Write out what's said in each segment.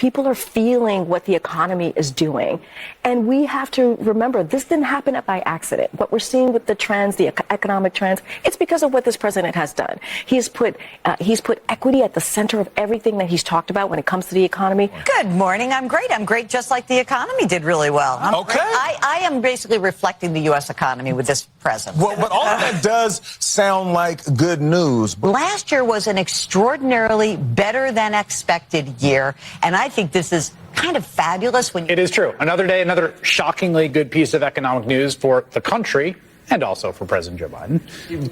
People are feeling what the economy is doing. And we have to remember, this didn't happen by accident. What we're seeing with the trends, the economic trends, it's because of what this president has done. He's put equity at the center of everything that he's talked about when it comes to the economy. Good morning. I'm great. I'm great, just like the economy did really well. Okay. I am basically reflecting the U.S. economy with this president. Well, but all of that does sound like good news. Last year was an extraordinarily better than expected year, and I think this is kind of fabulous. It is true. Another day, another shockingly good piece of economic news for the country and also for President Joe Biden.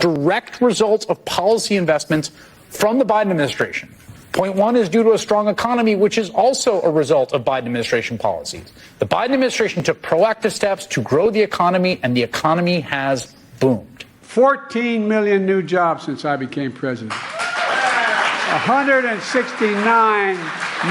Direct results of policy investments from the Biden administration. Point one is due to a strong economy, which is also a result of Biden administration policies. The Biden administration took proactive steps to grow the economy, and the economy has boomed. 14 million new jobs since I became president. 169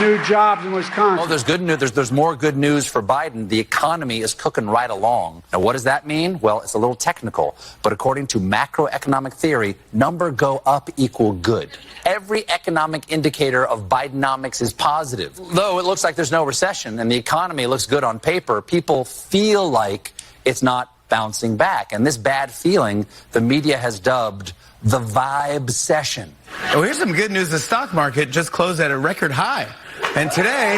new jobs in Wisconsin. Oh, there's good news. There's more good news for Biden. The economy is cooking right along. Now, what does that mean? Well, it's a little technical, but according to macroeconomic theory, number go up equal good. Every economic indicator of Bidenomics is positive. Though it looks like there's no recession and the economy looks good on paper, people feel like it's not bouncing back. And this bad feeling, the media has dubbed the vibe session. Well, here's some good news. The stock market just closed at a record high. And today,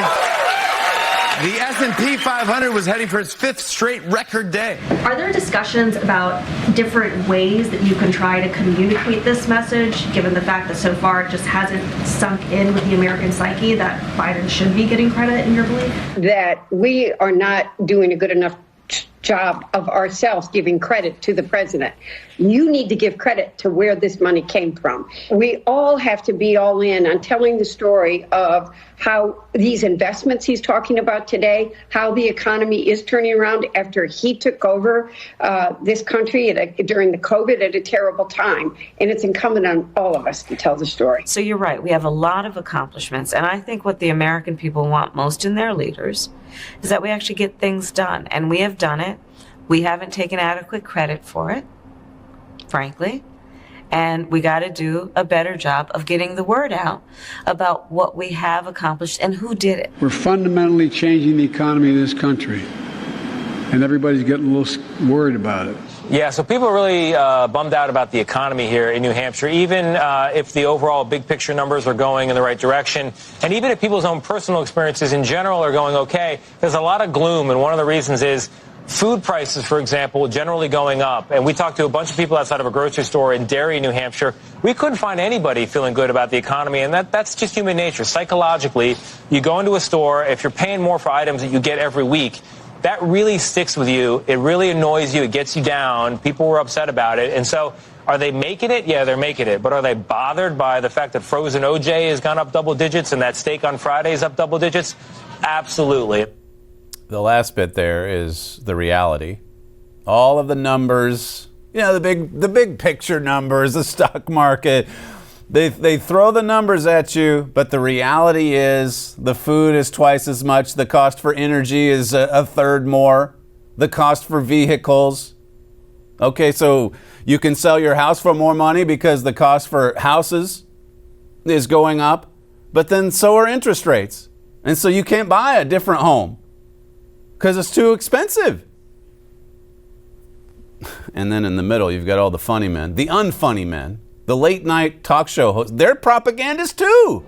the S&P 500 was heading for its fifth straight record day. Are there discussions about different ways that you can try to communicate this message, given the fact that so far it just hasn't sunk in with the American psyche that Biden should be getting credit, in your belief? That we are not doing a good enough job of ourselves giving credit to the president. You need to give credit to where this money came from. We all have to be all in on telling the story of how these investments he's talking about today, how the economy is turning around after he took over this country during the COVID at a terrible time. And it's incumbent on all of us to tell the story. So you're right. We have a lot of accomplishments. And I think what the American people want most in their leaders is that we actually get things done. And we have done it. We haven't taken adequate credit for it, frankly. And we got to do a better job of getting the word out about what we have accomplished and who did it. We're fundamentally changing the economy of this country, and everybody's getting a little worried about it. Yeah, so people are really bummed out about the economy here in New Hampshire, even if the overall big picture numbers are going in the right direction. And even if people's own personal experiences in general are going okay, there's a lot of gloom. And one of the reasons is food prices, for example, generally going up. And we talked to a bunch of people outside of a grocery store in Derry, New Hampshire. We couldn't find anybody feeling good about the economy. And that's just human nature. Psychologically, you go into a store, if you're paying more for items that you get every week, that really sticks with you. It really annoys you. It gets you down. People were upset about it. And so are they making it? Yeah, they're making it. But are they bothered by the fact that frozen OJ has gone up double digits and that steak on Friday is up double digits? Absolutely. The last bit there is the reality. All of the numbers, the big picture numbers, the stock market, they throw the numbers at you, but the reality is the food is twice as much, the cost for energy is a third more, the cost for vehicles. Okay, so you can sell your house for more money because the cost for houses is going up, but then so are interest rates. And so you can't buy a different home because it's too expensive. And then in the middle, you've got all the funny men, the unfunny men, the late night talk show hosts. They're propagandists too.